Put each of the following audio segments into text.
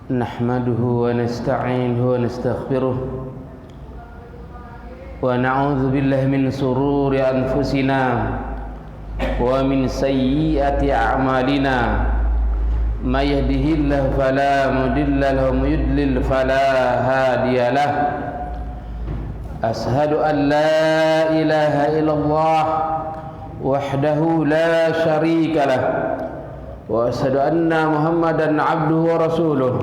نحمده ونستعينه ونستغفره ونعوذ بالله من شرور أنفسنا ومن سيئات أعمالنا ما يهده الله فلا مضل له ومن يضلل فلا هادي له أشهد أن لا إله إلا الله وحده لا شريك له وأشهد أن محمدا عبده ورسوله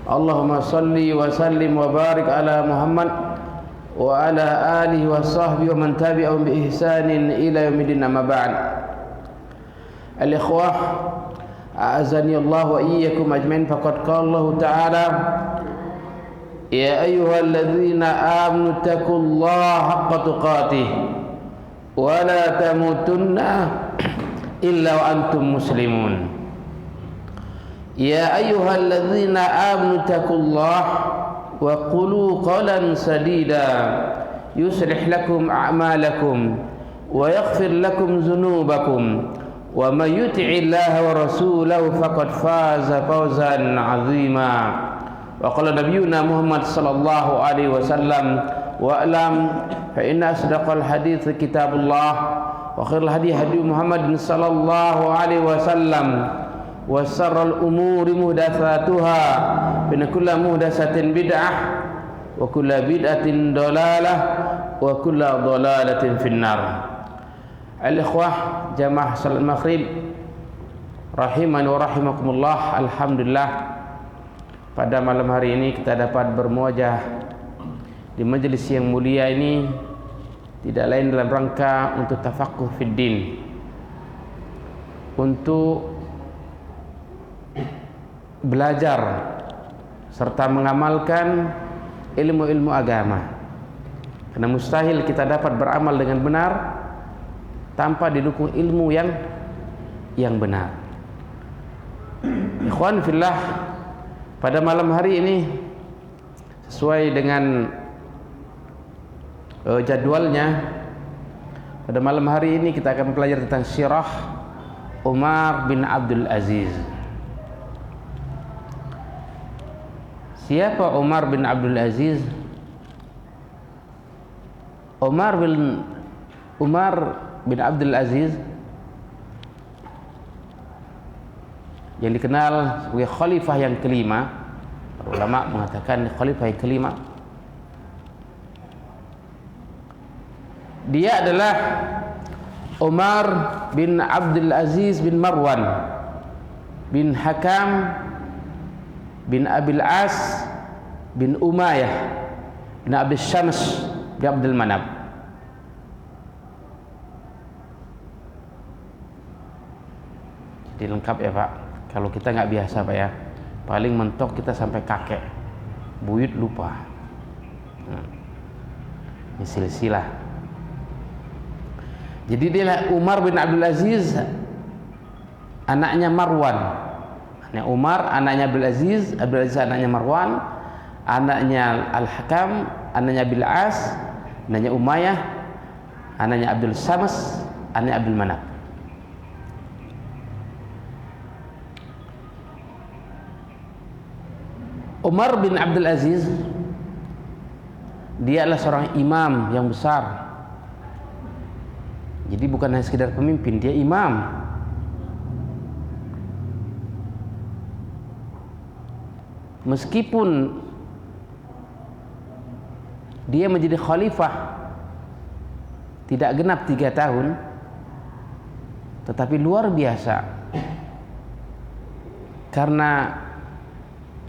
اللهم صل وسلم وبارك على محمد وعلى آله وصحبه ومن تبعهم بإحسان إلى يوم الدين أما بعد الإخوة أعزني الله وإياكم أجمعين فقد قال الله تعالى يا أيها الذين آمنوا اتقوا الله حق تقاته ولا تموتن إلا وأنتم مسلمون يا أيها الذين آمنوا اتقوا الله وقولوا قولا سديدا يصلح لكم أعمالكم ويغفر لكم ذنوبكم ومن يطع الله ورسوله فقد فاز فوزا عظيما وقال نبينا محمد صلى الله عليه وسلم واعلم فإن أصدق الحديث كتاب الله وخير الهدي هدي محمد صلى الله عليه وسلم وشر الأمور محدثاتها فإن كل محدثة بدعة وكل بدعة ضلالة وكل ضلالة في النار. الإخوة jamaah salat maghrib rahimani wa rahimakumullah. Alhamdulillah pada malam hari ini kita dapat bermuajah di majelis yang mulia ini tidak lain dalam rangka untuk tafaqquh fid din, untuk belajar serta mengamalkan ilmu-ilmu agama. Karena mustahil kita dapat beramal dengan benar tanpa didukung ilmu yang benar. Ikhwan fillah, pada malam hari ini sesuai dengan jadwalnya, pada malam hari ini kita akan belajar tentang sirah Umar bin Abdul Aziz. Siapa Umar bin Abdul Aziz? Umar bin Abdul Aziz yang dikenal sebagai khalifah yang kelima. Ulama mengatakan khalifah yang kelima. Dia adalah Umar bin Abdul Aziz bin Marwan bin Hakam bin Abil As bin Umayyah bin Abdul Syams bin Abdul Manab. Jadi lengkap ya Pak. Kalau kita nggak biasa Pak ya, paling mentok kita sampai kakek, buyut lupa. Ini silsilah. Jadi dia Umar bin Abdul Aziz, anaknya Marwan. Anaknya Umar, anaknya Abdul Aziz anaknya Marwan, anaknya Al-Hakam, anaknya Bil As, anaknya Umayyah, anaknya Abdul Syams, anaknya Abdul Manab. Umar bin Abdul Aziz, dia adalah seorang imam yang besar. Jadi bukan hanya sekedar pemimpin, dia imam. Meskipun dia menjadi khalifah tidak genap 3 tahun, tetapi luar biasa karena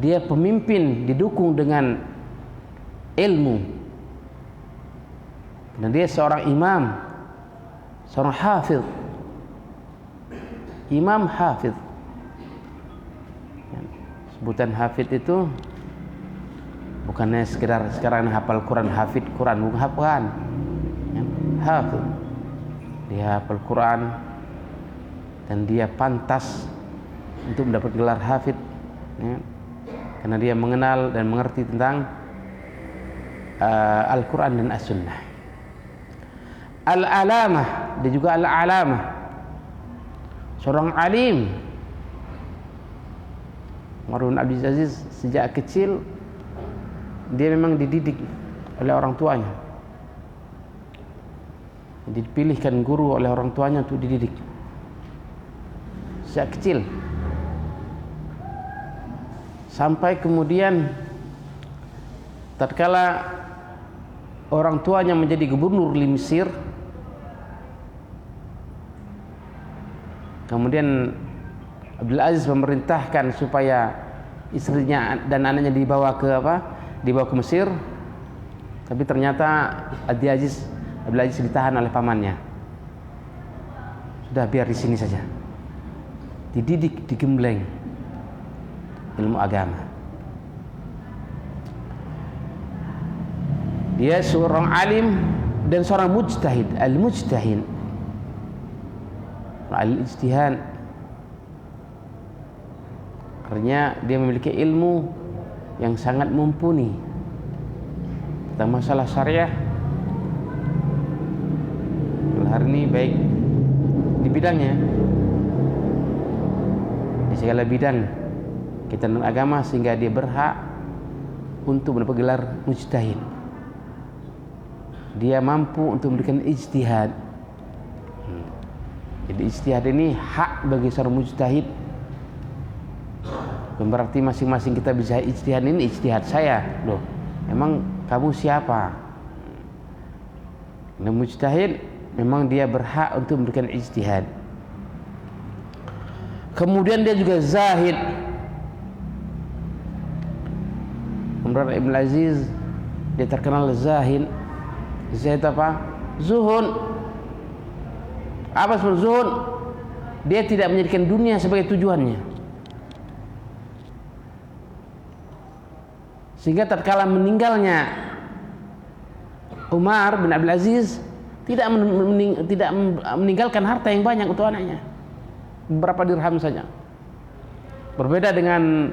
dia pemimpin didukung dengan ilmu. Dan dia seorang imam, seorang hafidh, imam hafidh. Sebutan hafidh itu bukannya sekedar sekarang hafal Quran, hafidh Quran, bukan hafal. Hafidh, dia hafal Quran dan dia pantas untuk mendapat gelar hafidh, ya, karena dia mengenal dan mengerti tentang Al-Quran dan As-Sunnah. Al-Alamah, dia juga Al-Alamah, seorang alim Umar bin Abdul Aziz sejak kecil dia memang dididik oleh orang tuanya. Dipilihkan guru oleh orang tuanya untuk dididik sejak kecil, sampai kemudian tatkala orang tuanya menjadi gubernur di Mesir, kemudian Abdul Aziz memerintahkan supaya istrinya dan anaknya dibawa ke Mesir, tapi ternyata Abdul Aziz ditahan oleh pamannya. Sudah, biar di sini saja. Dididik, digembleng ilmu agama. Dia seorang alim dan seorang mujtahid, al-mujtahid, al-ijtihad. Artinya dia memiliki ilmu yang sangat mumpuni tentang masalah syariah. Hari ini baik di bidangnya, di segala bidang kita tentang agama, sehingga dia berhak untuk mendapat gelar mujtahid. Dia mampu untuk memberikan ijtihad. Jadi ijtihad ini hak bagi seorang mujtahid. Bukan berarti masing-masing kita bisa ijtihad, ini ijtihad saya. Loh, emang kamu siapa? Nah, mujtahid memang dia berhak untuk memberikan ijtihad. Kemudian dia juga zahid. Umar bin Aziz dia terkenal zahid. Zahid apa? Zuhud. Apa sebenarnya zuhud? Dia tidak menjadikan dunia sebagai tujuannya. Sehingga tatkala meninggalnya Umar bin Abdul Aziz, tidak meninggalkan harta yang banyak untuk anaknya, beberapa dirham saja. Berbeda dengan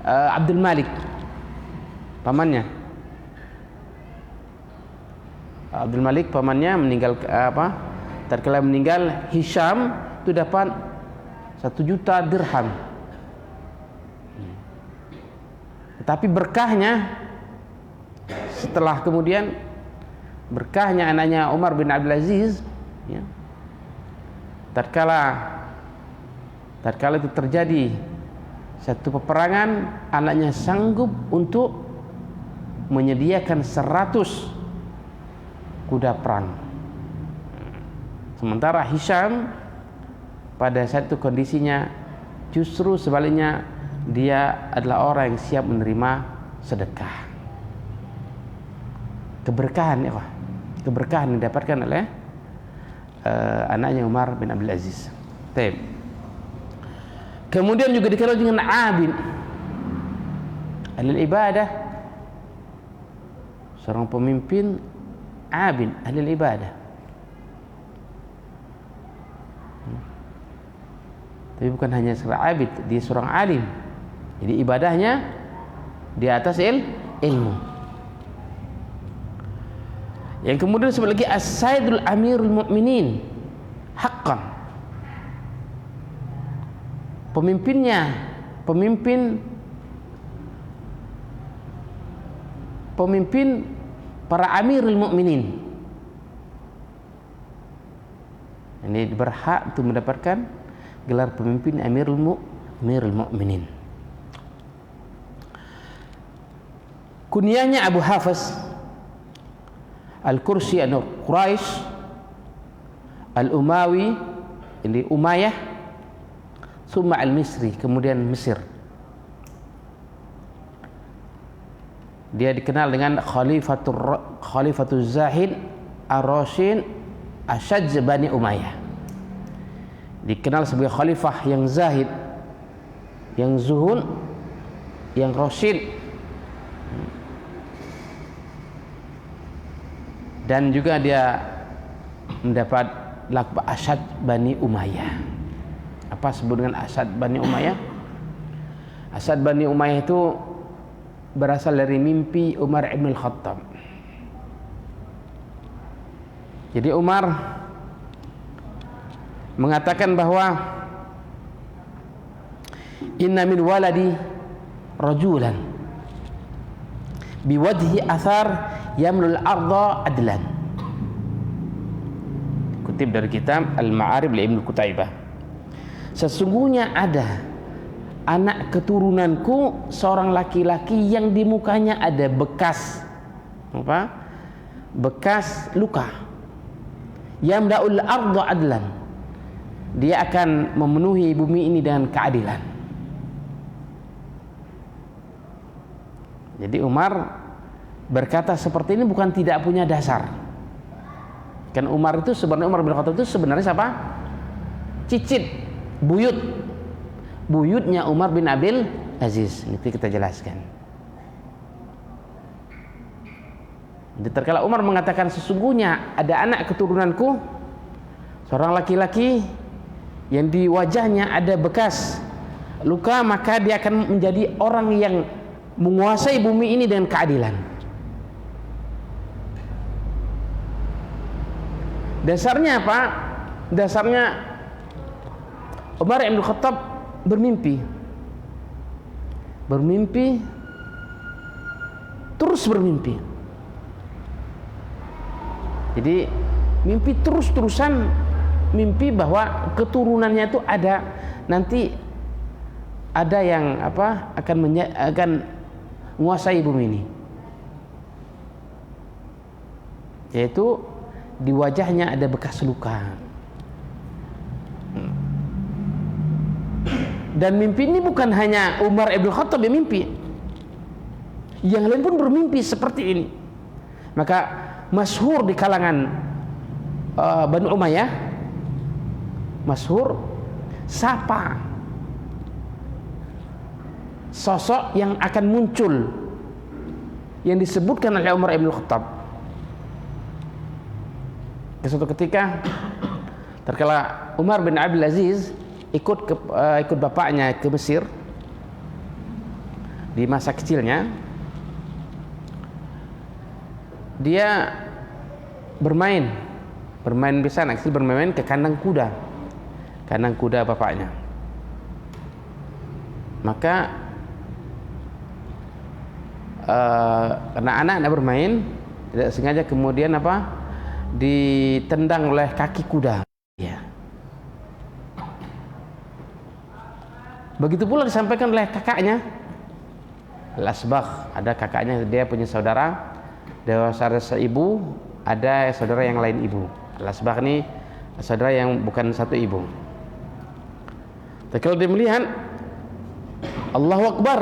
Abdul Malik, pamannya. Abdul Malik pamannya meninggal tatkala meninggal Hisham itu dapat 1 juta dirham. Tetapi berkahnya setelah kemudian berkahnya anaknya Umar bin Abdul Aziz, ya, tatkala itu terjadi satu peperangan, anaknya sanggup untuk menyediakan 100 kuda perang. Sementara Hisham pada satu kondisinya justru sebaliknya, dia adalah orang yang siap menerima sedekah. Keberkahan, ya, keberkahan yang didapatkan oleh anaknya Umar bin Abdul Aziz. Baik. Kemudian juga dikenal dengan abid, ahli ibadah, seorang pemimpin abid, ahli ibadah. Tapi bukan hanya seorang abid, dia seorang alim. Jadi ibadahnya di atas ilmu. Yang kemudian sebagai lagi as-sayyidul amirul mu'minin haqqan. Pemimpin para amirul mu'minin. Ini berhak untuk mendapatkan gelar pemimpin amirul mu'minin. Kunyahnya Abu Hafiz Al-Kursi Al-Quraisy Al-Umawi, ini Umayyah, summa Al-Misri, kemudian Mesir. Dia dikenal dengan Khalifatul Zahid Ar-Rasyid Asyaj Bani Umayyah. Dikenal sebagai khalifah yang zahid, yang zuhud, yang rasyid, dan juga dia mendapat lakbah Asyad Bani Umayyah. Apa sebut dengan Asyad Bani Umayyah? Asyad Bani Umayyah itu berasal dari mimpi Umar ibn al-Khattab. Jadi Umar mengatakan bahwa inna min waladi rajulan biwajhi athar yamlul arda adlan. Kutip dari kitab Al-Ma'arib li Ibnu Qutaibah. Sesungguhnya ada anak keturunanku seorang laki-laki yang di mukanya ada bekas apa? Bekas luka. Yamla'ul arda adlan. Dia akan memenuhi bumi ini dengan keadilan. Jadi Umar berkata seperti ini bukan tidak punya dasar. Kan Umar itu sebenarnya, Umar bin Khattab itu sebenarnya siapa? Cicit, buyut. Buyutnya Umar bin Abdul Aziz. Nanti kita jelaskan. Jadi terkala Umar mengatakan sesungguhnya ada anak keturunanku seorang laki-laki yang di wajahnya ada bekas luka, maka dia akan menjadi orang yang menguasai bumi ini dengan keadilan. Dasarnya apa? Dasarnya Umar bin Khattab bermimpi, terus bermimpi. Jadi mimpi terus-terusan, mimpi bahwa keturunannya itu ada nanti ada yang apa akan menguasai bumi ini, yaitu di wajahnya ada bekas luka. Dan mimpi ini bukan hanya Umar bin Khattab yang mimpi, yang lain pun bermimpi seperti ini. Maka masyhur di kalangan Banu Umayyah, masyhur siapa sosok yang akan muncul yang disebutkan oleh Umar bin Khattab. Suatu ketika terkala Umar bin Abdul Aziz ikut bapaknya ke Mesir di masa kecilnya, dia bermain di sana, bermain ke kandang kuda bapaknya. Maka karena anak bermain tidak sengaja kemudian ditendang oleh kaki kuda. Ya. Begitu pula disampaikan oleh kakaknya Al-Asbagh. Ada kakaknya, dia punya saudara seibu, ada saudara yang lain ibu. Al-Asbagh ini saudara yang bukan satu ibu. Tapi kalau dia melihat, Allahu Akbar,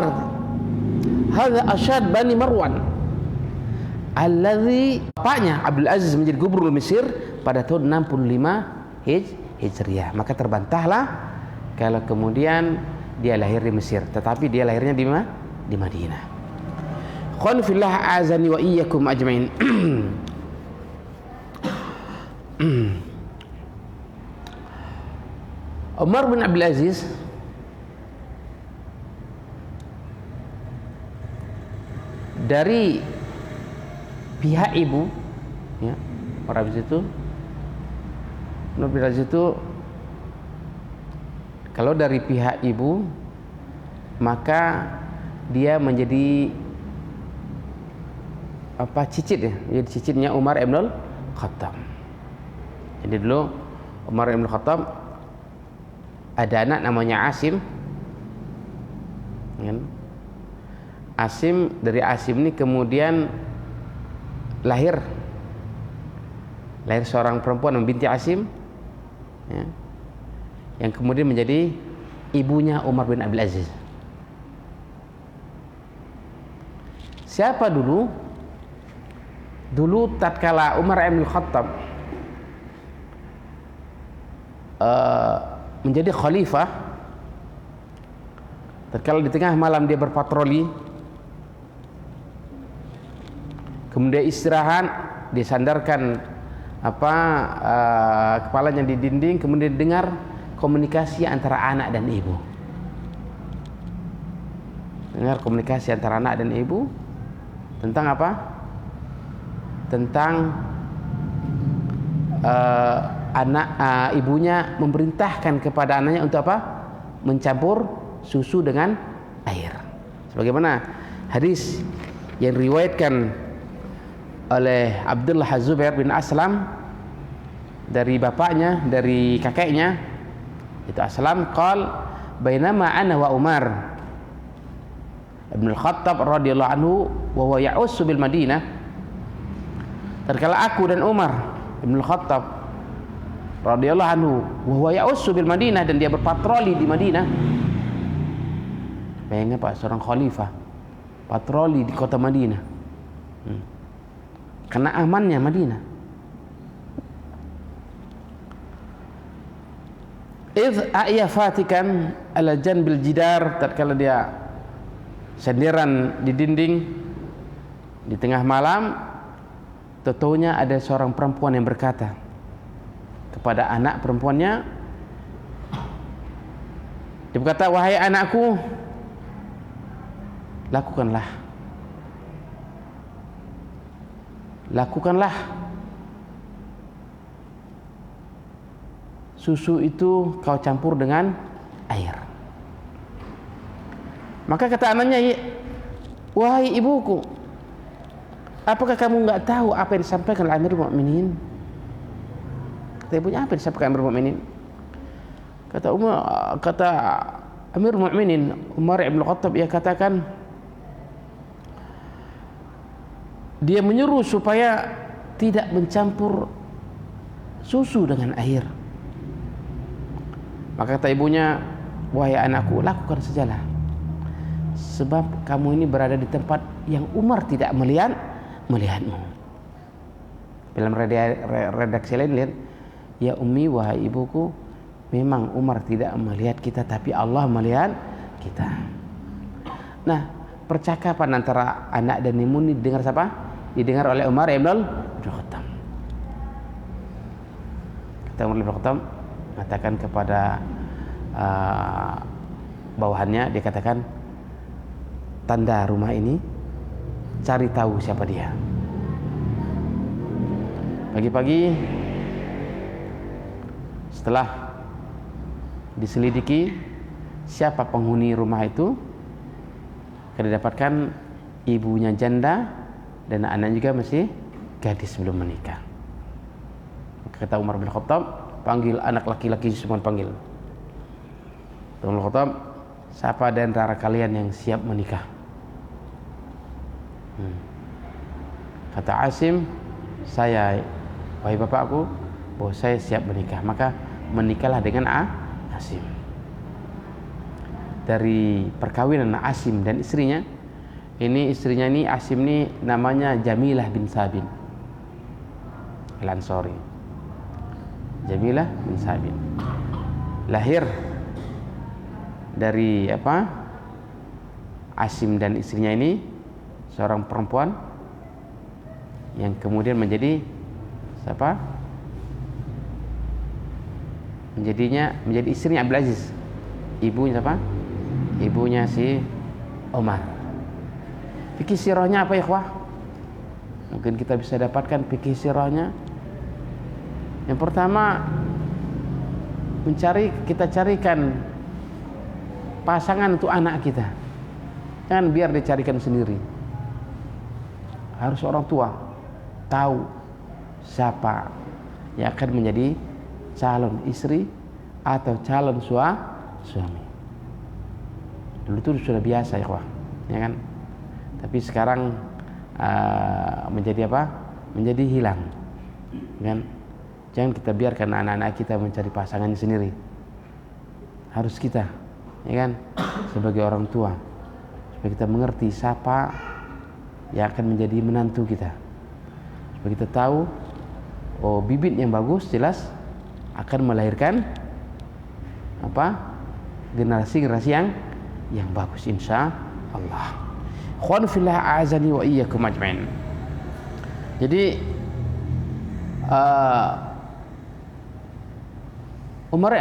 hadza Asyad Bani Marwan alladzi, bapaknya Abdul Aziz menjadi gubernur Mesir pada tahun 65 Hijriah. Maka terbantahlah kalau kemudian dia lahir di Mesir, tetapi dia lahirnya di Madinah. Khon fillah azani wa iyyakum ajmain. Umar bin Abdul Aziz dari pihak ibu, ya, orang itu, Umar bin Abdul Aziz itu kalau dari pihak ibu maka dia menjadi cicit, ya, jadi cicitnya Umar bin Khattab. Jadi dulu Umar bin Khattab ada anak namanya Asim, kan? Asim, dari Asim ini kemudian lahir seorang perempuan binti Asim, ya, yang kemudian menjadi ibunya Umar bin Abdul Aziz. Siapa dulu tatkala Umar bin Khattab menjadi khalifah, tatkala di tengah malam dia berpatroli, kemudian istirahat, disandarkan kepalanya di dinding, kemudian dengar komunikasi antara anak dan ibu. Dengar komunikasi antara anak dan ibu tentang apa? Tentang ibunya memerintahkan kepada anaknya untuk apa? Mencampur susu dengan air. Sebagaimana hadis yang riwayatkan oleh Abdullah Az-Zubair bin Aslam dari bapaknya, dari kakeknya, itu Aslam qal bainama ana wa Umar Ibn al-Khattab radhiyallahu anhu wa huwa ya'ussu bil Madinah. Tatkala aku dan Umar Ibn al-Khattab radhiyallahu anhu wa huwa ya'ussu bil Madinah, dan dia berpatroli di Madinah. Bayangkan Pak, seorang khalifah patroli di kota Madinah. Karena amannya Madinah. Idh a'ya fatikan ala janbil jidar, tatkala dia senderan di dinding di tengah malam, tentunya ada seorang perempuan yang berkata kepada anak perempuannya, dia berkata, wahai anakku, lakukanlah susu itu kau campur dengan air. Maka kata anaknya, wahai ibuku, apakah kamu nggak tahu apa yang disampaikan oleh Amirul Mukminin? Kata ibunya, apa yang disampaikan Amirul Mukminin? Kata Amirul Mukminin Umar Ibn Khattab, ia katakan, dia menyuruh supaya tidak mencampur susu dengan air. Maka kata ibunya, wahai anakku, lakukan sajalah, sebab kamu ini berada di tempat yang Umar tidak melihatmu. Dalam redaksi lain lihat, ya ummi, wahai ibuku, memang Umar tidak melihat kita, tapi Allah melihat kita. Nah, percakapan antara anak dan ibu ini didengar siapa? Didengar oleh Umar Ibn Khattab. Kata Umar Ibn Khattab mengatakan kepada bawahannya, dia katakan, tanda rumah ini, cari tahu siapa dia. Pagi-pagi setelah diselidiki siapa penghuni rumah itu, kita dapatkan ibunya janda dan anak juga masih gadis belum menikah. Maka kata Umar bin Khattab, panggil anak laki-laki semua, panggil. Umar bin Khattab, siapa di antara kalian yang siap menikah? Kata Asim, saya, wahai bapakku, bahwa saya siap menikah. Maka menikahlah dengan Asim. Dari perkawinan Asim dan istrinya, ini Asim ini namanya Jamilah bin Sabin Al-Ansari. Jamilah bin Sabin lahir dari Asim dan istrinya ini, seorang perempuan yang kemudian menjadi siapa? Menjadi istrinya Abdul Aziz. Ibunya siapa? Ibunya si Umar. Fikih sirahnya apa ya, ikhwah? Mungkin kita bisa dapatkan fikih sirahnya. Yang pertama, kita carikan pasangan untuk anak kita. Jangan biar dicarikan sendiri. Harus orang tua tahu siapa yang akan menjadi calon istri atau calon suami. Dulu itu sudah biasa, ya, ya kan? Tapi sekarang menjadi menjadi hilang, kan? Jangan kita biarkan anak-anak kita mencari pasangan sendiri. Harus kita, ya kan, sebagai orang tua, supaya kita mengerti siapa yang akan menjadi menantu kita, supaya kita tahu, oh, bibit yang bagus jelas akan melahirkan generasi yang bagus, insya Allah. Khwan fillah a'azani wa iyyakum ajma'in. Jadi Umar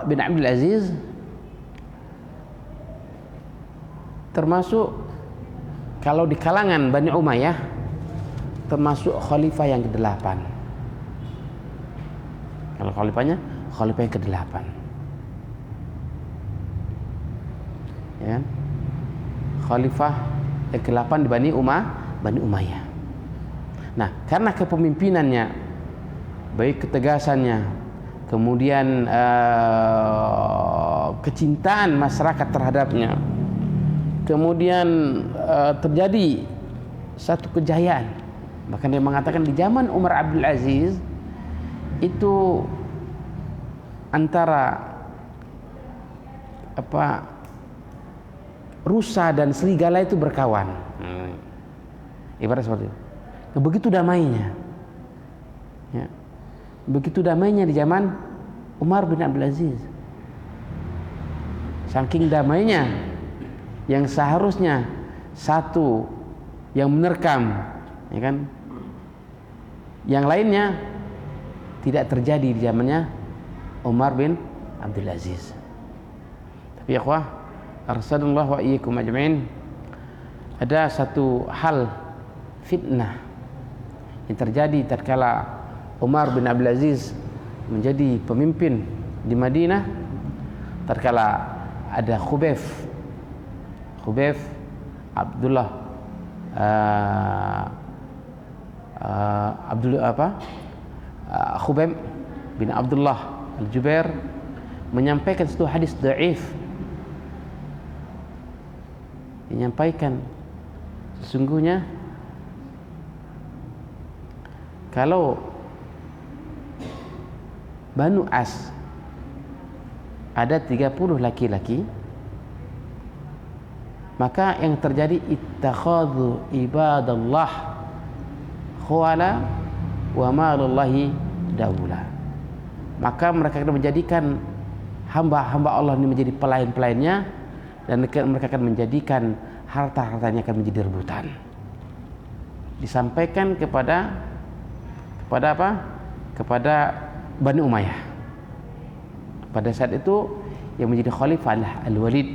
bin Abdul Aziz termasuk, kalau di kalangan Bani Umayyah, termasuk khalifah yang ke-8. Kalau khalifah yang ke-8. Ya kan? khalifah yang ke-8 di Bani Umayyah. Nah, karena kepemimpinannya, baik ketegasannya, kemudian kecintaan masyarakat terhadapnya, kemudian terjadi satu kejayaan. Bahkan dia mengatakan di zaman Umar Abdul Aziz itu antara rusa dan serigala itu berkawan. Ibarat seperti itu. Begitu damainya, ya. Begitu damainya di zaman Umar bin Abdul Aziz. Saking damainya, yang seharusnya satu yang menerkam, ya kan, yang lainnya tidak terjadi di zamannya Umar bin Abdul Aziz. Tapi ya ikhwah, arsadallahu wa iyyakum ajma'in, ada satu hal fitnah yang terjadi tatkala Umar bin Abdul Aziz menjadi pemimpin di Madinah, tatkala ada Khubayb Khubayb bin Abdullah Al-Jubair menyampaikan satu hadis dhaif. Menyampaikan sesungguhnya kalau Banu As ada 30 laki-laki, maka yang terjadi ittakhadhu ibadallah khuwala wa malullahi daula. Maka mereka akan menjadikan hamba-hamba Allah ini menjadi pelayan-pelayannya, dan mereka akan menjadikan harta-hartanya akan menjadi rebutan. Disampaikan kepada apa? Kepada Bani Umayyah. Pada saat itu yang menjadi khalifah adalah Al-Walid.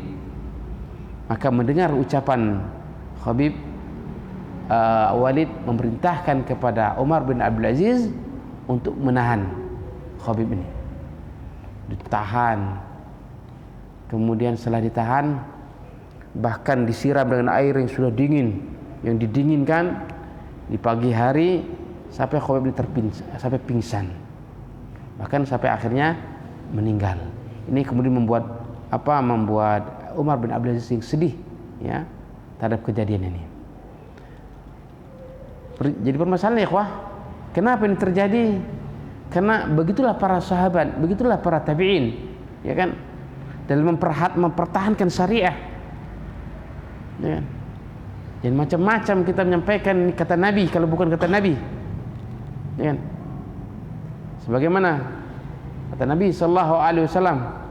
Maka mendengar ucapan Khabib, Walid memerintahkan kepada Umar bin Abdul Aziz untuk menahan Khabib ini. Ditahan. Kemudian setelah ditahan, bahkan disiram dengan air yang sudah dingin, yang didinginkan di pagi hari sampai Khabib ini sampai pingsan. Bahkan sampai akhirnya meninggal. Ini kemudian membuat Umar bin Abdul Aziz sedih, ya, terhadap kejadian ini. Jadi permasalahan ya ikhwah, kenapa ini terjadi? Karena begitulah para sahabat, begitulah para tabi'in, ya kan, dalam mempertahankan syariah, ya kan? Dan macam-macam kita menyampaikan ini kata Nabi kalau bukan kata Nabi, ya kan? Sebagaimana kata Nabi sallallahu alaihi wasallam,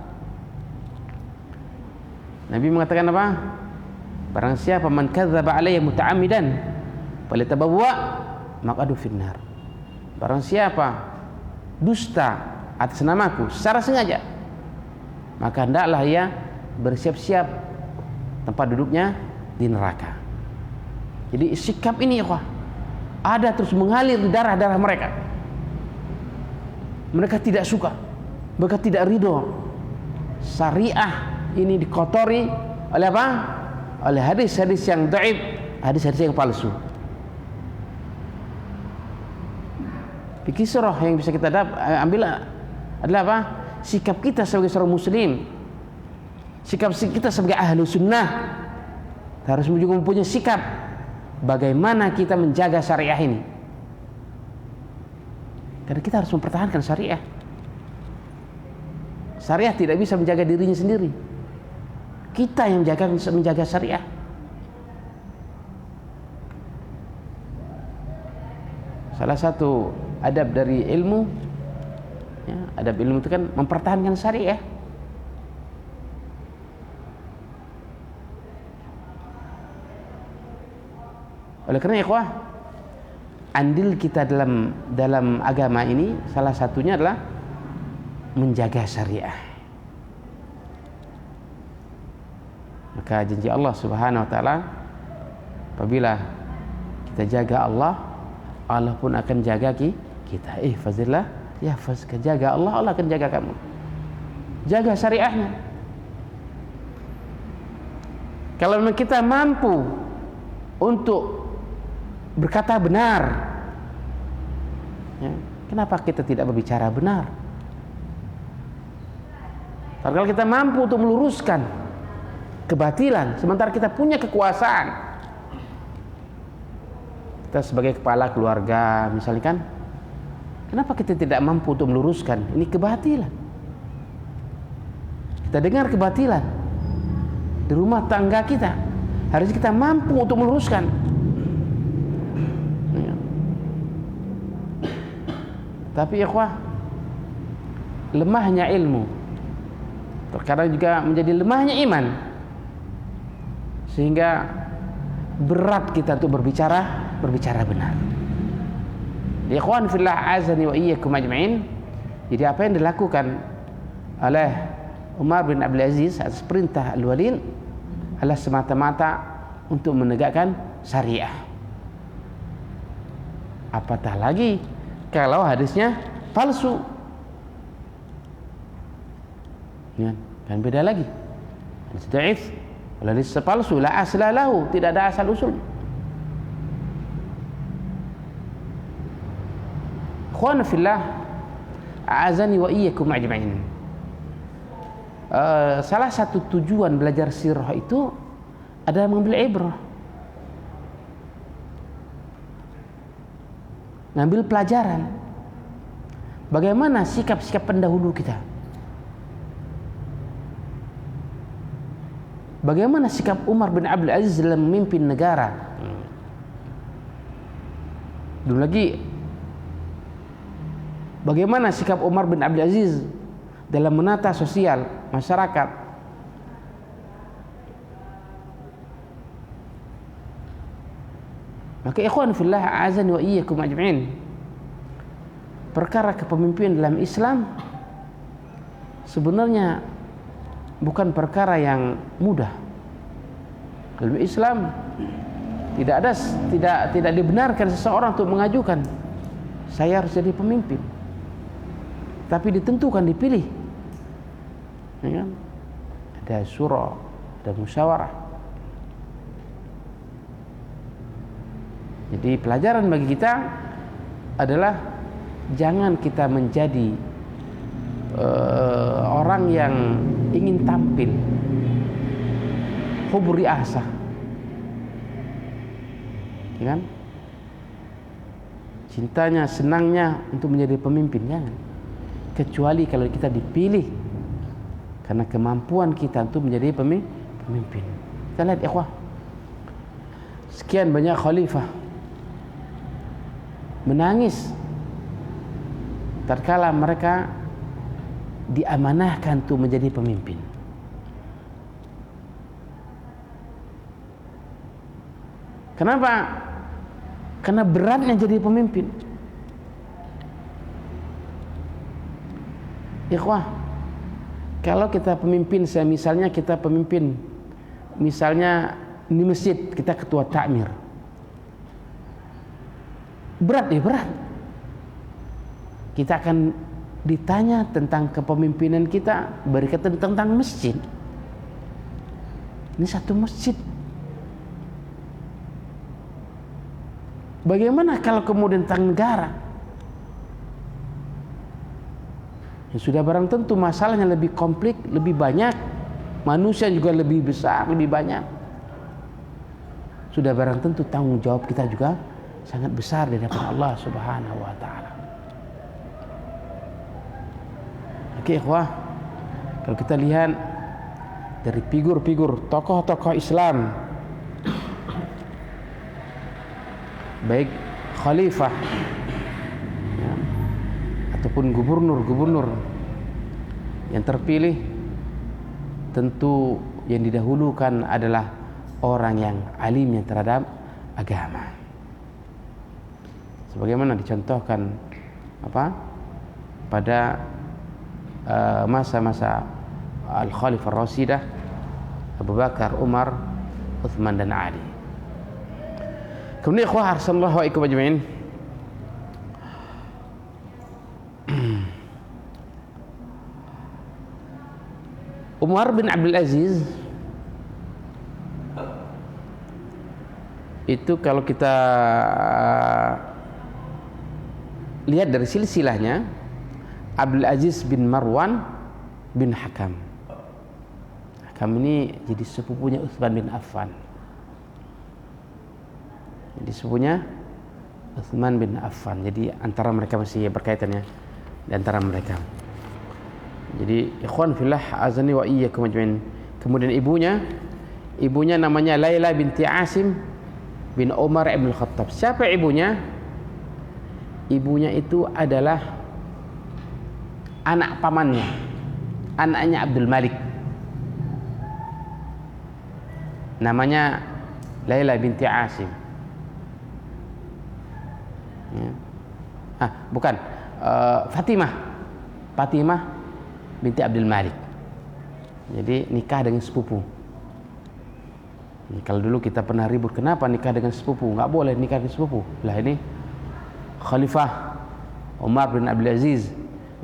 Nabi mengatakan apa? Barang siapa man kadzdzaba alayya muta'ammidan falyatabawwa maq'adahu finnar. Barang siapa dusta atas namaku secara sengaja, maka hendaklah ia bersiap-siap tempat duduknya di neraka. Jadi sikap ini ya ada terus mengalir di darah-darah mereka. Mereka tidak suka, mereka tidak ridho syariah ini dikotori oleh apa? Oleh hadis-hadis yang dhaif, hadis-hadis yang palsu. Kisrah yang bisa kita ambil adalah apa? Sikap kita sebagai seorang muslim, sikap kita sebagai ahlu sunnah harus juga mempunyai sikap bagaimana kita menjaga syariah ini. Karena kita harus mempertahankan syariah. Syariah tidak bisa menjaga dirinya sendiri. Kita yang menjaga syariah. Salah satu adab dari ilmu, ya, adab ilmu itu kan mempertahankan syariah. Oleh karena ikhwah, andil kita dalam agama ini salah satunya adalah menjaga syariah. Maka janji Allah Subhanahu wa taala, apabila kita jaga Allah, Allah pun akan jaga kita. Ihfazillah yahfazka. Jaga Allah, Allah akan jaga kamu. Jaga syariahnya. Kalau memang kita mampu untuk berkata benar, ya, kenapa kita tidak berbicara benar? Kalau kita mampu untuk meluruskan kebatilan, sementara kita punya kekuasaan, kita sebagai kepala keluarga misalnya kan, kenapa kita tidak mampu untuk meluruskan ini kebatilan? Kita dengar kebatilan di rumah tangga kita, harus kita mampu untuk meluruskan. Ya. Tapi ikhwah, lemahnya ilmu terkadang juga menjadi lemahnya iman, sehingga berat kita untuk berbicara benar. Ikhwan fillah azani wa iyyakum ajma'in. Jadi apa yang dilakukan oleh Umar bin Abdul Aziz atas perintah Al-Walid adalah semata-mata untuk menegakkan syariah. Apatah lagi kalau hadisnya palsu, ya, kan beda lagi. Hadis dhaif, hadis palsu, la asla lahu, tidak ada asal usul. Ikhwan fillah a'azani wa iyyakum ajma'in. Salah satu tujuan belajar sirah itu adalah mengambil ibrah, ngambil pelajaran bagaimana sikap-sikap pendahulu kita, bagaimana sikap Umar bin Abdul Aziz dalam memimpin negara. Dulu lagi, bagaimana sikap Umar bin Abdul Aziz dalam menata sosial masyarakat. Maka ikhwan fillah a'azani wa iyyakum ajma'in, perkara kepemimpinan dalam Islam sebenarnya bukan perkara yang mudah. Dalam Islam tidak dibenarkan seseorang untuk mengajukan saya harus jadi pemimpin, tapi ditentukan, dipilih, ya kan? Ada syura, ada musyawarah. Jadi pelajaran bagi kita adalah jangan kita menjadi orang yang ingin tampil, hubur ri'asah, ya kan? Cintanya, senangnya untuk menjadi pemimpin, jangan. Kecuali kalau kita dipilih karena kemampuan kita untuk menjadi pemimpin. Kita lihat ikhwah, sekian banyak khalifah menangis tatkala mereka diamanahkan untuk menjadi pemimpin. Kenapa? Karena beratnya jadi pemimpin. Ikhwah, kalau kita pemimpin, misalnya kita pemimpin, misalnya di masjid kita ketua takmir, berat. Kita akan ditanya tentang kepemimpinan kita berkaitan tentang masjid. Ini satu masjid. Bagaimana kalau kemudian tentang negara? Ya sudah barang tentu masalahnya lebih komplik, lebih banyak, manusia juga lebih besar, lebih banyak. Sudah barang tentu tanggung jawab kita juga sangat besar di hadapan Allah Subhanahu wa taala. Oke, ikhwah, kalau kita lihat dari figur-figur tokoh-tokoh Islam, baik khalifah ya, ataupun gubernur yang terpilih, tentu yang didahulukan adalah orang yang alimnya terhadap agama, sebagaimana dicontohkan pada masa-masa Al-Khalifah Ar-Rashidah, Abu Bakar, Umar, Uthman dan Ali. Kemudian ikhwah arsallahu wa ikum ajma'in, Umar bin Abdul Aziz itu kalau kita lihat dari silsilahnya, Abdul Aziz bin Marwan bin Hakam. Hakam ini jadi sepupunya Utsman bin Affan. Jadi sepupunya Utsman bin Affan. Jadi antara mereka masih berkaitannya di antara mereka. Jadi ikhwan fillah azani wa iyyakum ajmain. Kemudian ibunya namanya Laila binti Asim bin Umar ibn Khattab. Siapa ibunya? Ibunya itu adalah anak pamannya, anaknya Abdul Malik. Namanya Laila binti Asim. Bukan, Fatimah binti Abdul Malik. Jadi nikah dengan sepupu. Kalau dulu kita pernah ribut, kenapa nikah dengan sepupu? Nggak boleh nikah dengan sepupu. Lah ini Khalifah Umar bin Abdul Aziz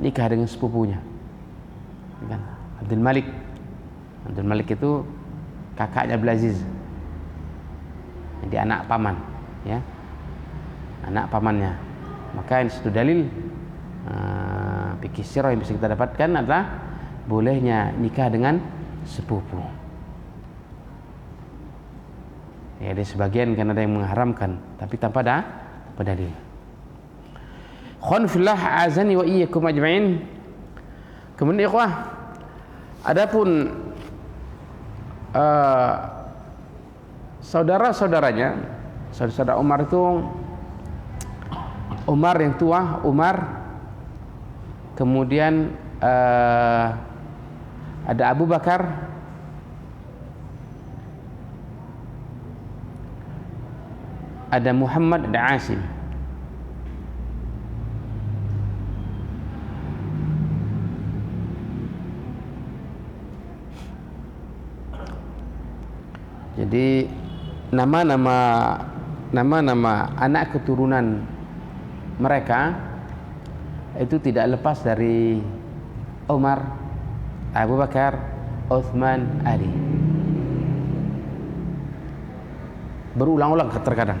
nikah dengan sepupunya, kan? Abdul Malik. Abdul Malik itu kakaknya Abdul Aziz. Jadi anak paman, ya, anak pamannya. Maka ini satu dalil fikih sirah yang bisa kita dapatkan adalah bolehnya nikah dengan sepupu. Ya, ada sebagian kan ada yang mengharamkan, tapi tanpa dalil. Khonfillah azani wa iyyakum ajma'in. Kemudian ikhwah, adapun saudara-saudaranya, saudara Umar itu, Umar yang tua, kemudian ada Abu Bakar, ada Muhammad, ada Asim. Jadi nama-nama anak keturunan mereka itu tidak lepas dari Umar, Abu Bakar, Utsman, Ali. Berulang-ulang terkadang.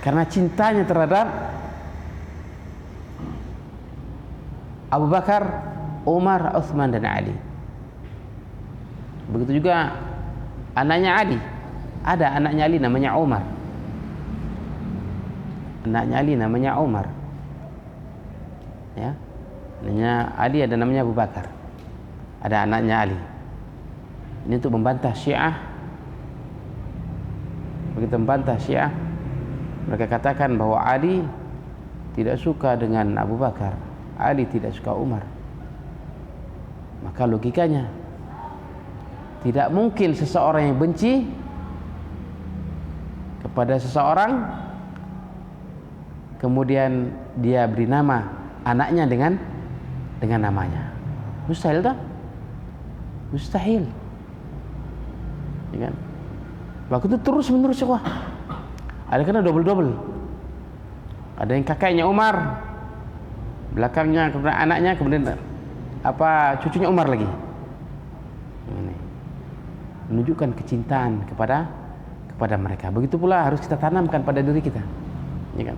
Karena cintanya terhadap Abu Bakar, Umar, Utsman dan Ali. Begitu juga anaknya Ali. Ada anaknya Ali namanya Umar. Anaknya Ali namanya Umar. Ya. Anaknya Ali ada namanya Abu Bakar. Ada anaknya Ali. Ini untuk membantah Syiah. Begitu membantah Syiah, mereka katakan bahwa Ali tidak suka dengan Abu Bakar, Ali tidak suka Umar. Maka logikanya tidak mungkin seseorang yang benci kepada seseorang kemudian dia beri nama anaknya dengan namanya. Mustahil dah. Mustahil. Ya kan? Waktu itu terus menerus ya. Ada kena double. Ada yang kakaknya Umar, belakangnya kemudian anaknya, kemudian cucunya Umar lagi. Ini menunjukkan kecintaan kepada mereka. Begitu pula harus kita tanamkan pada diri kita, ya kan?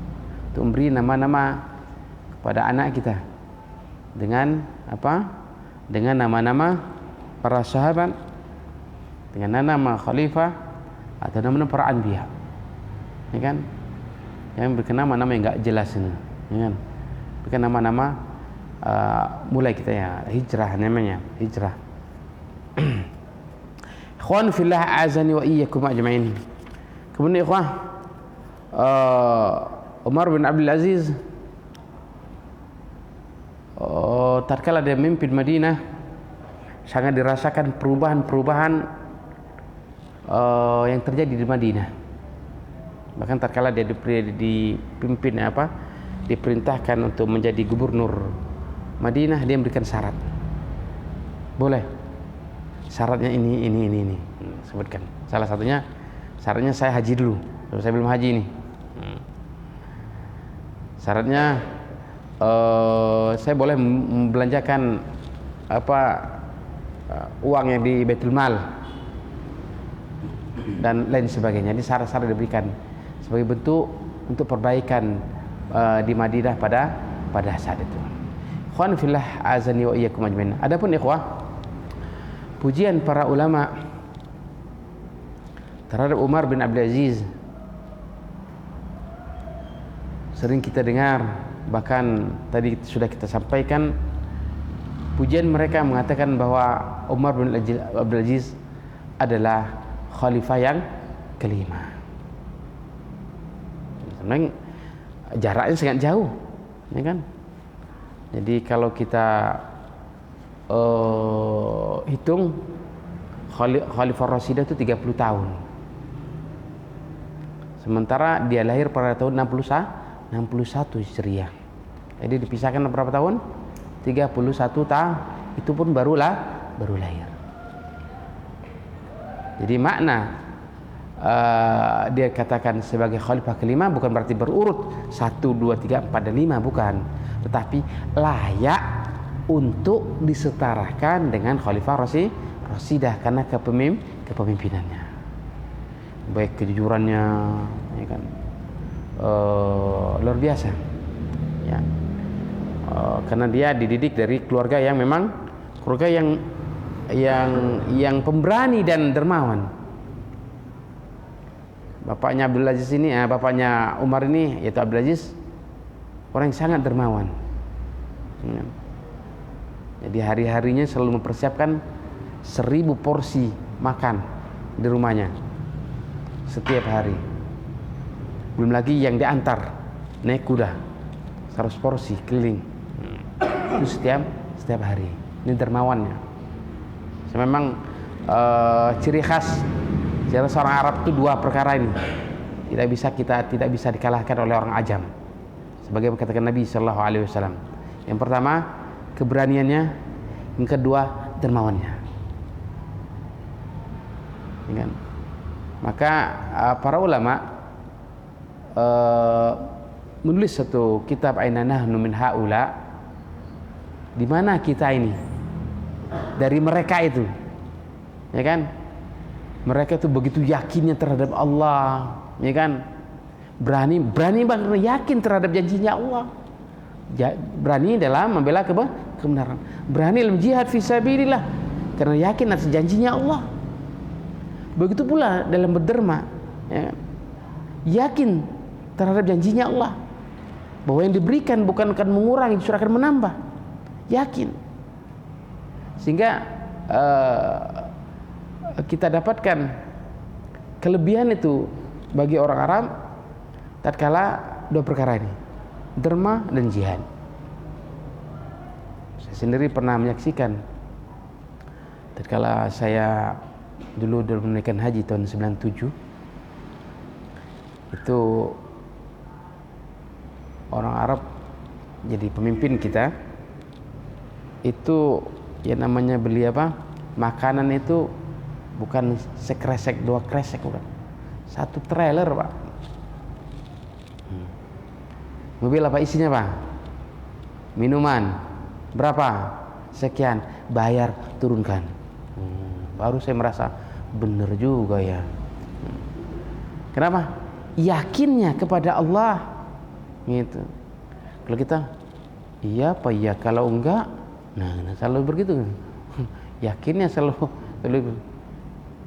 Untuk memberi nama-nama kepada anak kita dengan dengan nama-nama para sahabat, dengan nama khalifah atau nama-nama para anbiya, ya kan? Yang berikan nama-nama yang enggak jelas ini, ya kan? Berikan nama-nama mulai kita ya hijrah, namanya hijrah. Ikhwan fillah azani wa iyyakum ajma'in. Kemudian ikhwah, Umar bin Abdul Aziz tatkala dia memimpin Madinah sangat dirasakan perubahan-perubahan yang terjadi di Madinah. Bahkan tatkala dia dipimpin diperintahkan untuk menjadi gubernur Madinah, dia memberikan syarat. Boleh, syaratnya ini sebutkan. Salah satunya syaratnya saya haji dulu, saya belum haji ini. Syaratnya saya boleh membelanjakan uang yang di Baitul Mal. dan lain sebagainya. Jadi syarat-syarat diberikan sebagai bentuk untuk perbaikan di Madinah pada saat itu. Ikhwan fillah azani wa iyyakum ajmain. Adapun ikhwah, pujian para ulama terhadap Umar bin Abdul Aziz sering kita dengar, bahkan tadi sudah kita sampaikan, pujian mereka mengatakan bahwa Umar bin Abdul Aziz adalah khalifah yang kelima. Sebenarnya jaraknya sangat jauh, ya kan? Jadi kalau kita hitung, Khalifah Rashidah itu 30 tahun. Sementara dia lahir pada tahun 61 Hijriah. Jadi dipisahkan berapa tahun? 31 tahun. Itu pun baru lahir. Jadi makna dia katakan sebagai khalifah kelima bukan berarti berurut 1, 2, 3, 4 dan 5, bukan. Tetapi layak untuk disetarakan dengan Khalifah Rashidah karena kepemimpinannya, baik kejujurannya, ya kan, luar biasa, ya. Karena dia dididik dari keluarga yang memang keluarga yang pemberani dan dermawan. Bapaknya Abdul Aziz ini, bapaknya Umar ini, yaitu Abdul Aziz, orang yang sangat dermawan. Jadi hari-harinya selalu mempersiapkan 1000 porsi makan di rumahnya setiap hari. Belum lagi yang diantar naik kuda 100 porsi keliling. Itu setiap hari. Ini dermawannya. Memang ciri khas seorang Arab itu 2 perkara ini. Tidak bisa dikalahkan oleh orang ajam. Sebagai katakan Nabi sallallahu alaihi wasallam. Yang pertama, keberaniannya, yang kedua, dermawannya. Ya kan? Maka para ulama menulis satu kitab Aina nahnu min haula, di mana kita ini dari mereka itu, ya kan? Mereka itu begitu yakinnya terhadap Allah, ya kan? Berani banget, yakin terhadap janjinya Allah. Berani dalam membela kebenaran, berani dalam jihad fisabilillah karena yakin atas janjinya Allah. Begitu pula dalam berderma, ya, yakin terhadap janjinya Allah bahwa yang diberikan bukan akan mengurangi, justru akan menambah. Yakin, sehingga kita dapatkan kelebihan itu bagi orang Arab tatkala 2 perkara ini, derma dan jihad. Saya sendiri pernah menyaksikan tatkala saya dulu menunaikan haji tahun 97, itu orang Arab jadi pemimpin kita. Itu ya namanya beli makanan itu bukan sekresek 2 kresek, bukan, 1 trailer, Pak. Mobil apa isinya, Pak? Minuman. Berapa? Sekian. Bayar, turunkan. Baru saya merasa benar juga ya. Kenapa? Yakinnya kepada Allah, gitu. Kalau kita iya apa iya, kalau enggak, nah selalu begitu. Yakinnya selalu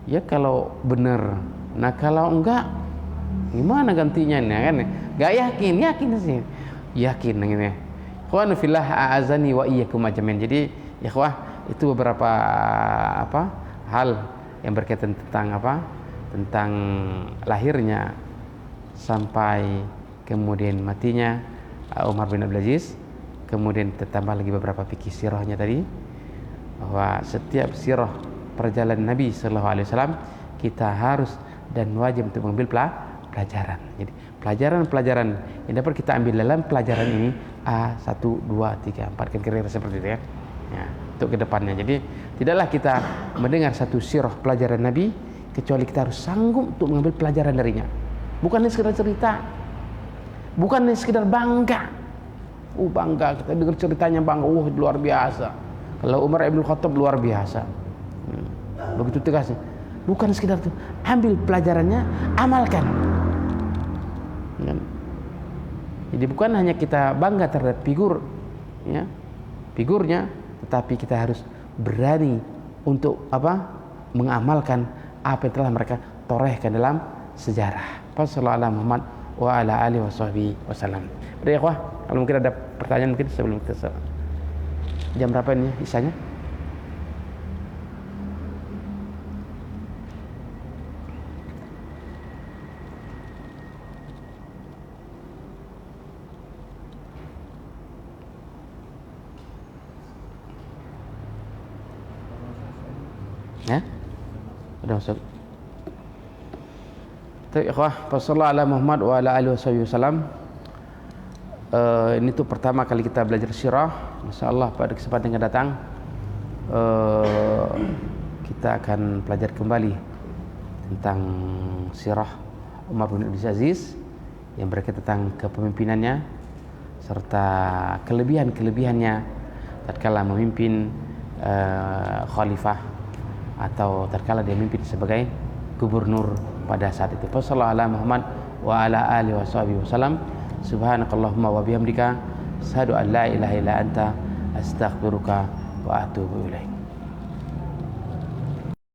ya kalau benar. Nah kalau enggak, gimana gantinya, kan? Enggak yakin sih. Yakin gitu. Ikhwan fillah a'azani wa iyyakum ajmain. Jadi ikhwah, itu beberapa hal yang berkaitan tentang lahirnya sampai kemudian matinya Umar bin Abdul Aziz. Kemudian ditambah lagi beberapa fikih sirahnya tadi, bahwa setiap sirah perjalanan Nabi sallallahu alaihi wasallam kita harus dan wajib untuk mengambil pelajaran. Jadi pelajaran yang dapat kita ambil dalam pelajaran ini A1, 2, 3, 4, kan kira-kira seperti itu ya. Ya, untuk kedepannya. Jadi tidaklah kita mendengar satu sirah pelajaran Nabi kecuali kita harus sanggup untuk mengambil pelajaran darinya. Bukan sekedar cerita, bukan sekedar bangga. Bangga, kita dengar ceritanya bangga, luar biasa. Kalau Umar Ibn Khattab luar biasa, begitu tegasnya. bukan sekedar itu, ambil pelajarannya, amalkan. Jadi bukan hanya kita bangga terhadap figurnya, tetapi kita harus berani untuk mengamalkan apa yang telah mereka torehkan dalam sejarah. Sallallahu alaihi Muhammad wa ala alihi wasallam. Baik ya, kalau mungkin ada pertanyaan mungkin sebelum kita jam berapa ini isanya? Ya? Udah masuk. Ikhwah, sallallahu alaihi Muhammad wa ala alihi wasallam. Ini tuh pertama kali kita belajar sirah. Insyaallah pada kesempatan yang akan datang kita akan pelajari kembali tentang sirah Umar bin Abdul Aziz yang berkaitan tentang kepemimpinannya serta kelebihan-kelebihannya tatkala memimpin khalifah atau tatkala dia memimpin sebagai gubernur pada saat itu. Sallallahu alaihi Muhammad wa ala alihi wasallam. Subhanakallahumma wa bihamdika asyhadu an la ilaha illa anta astaghfiruka wa atubu ilaik.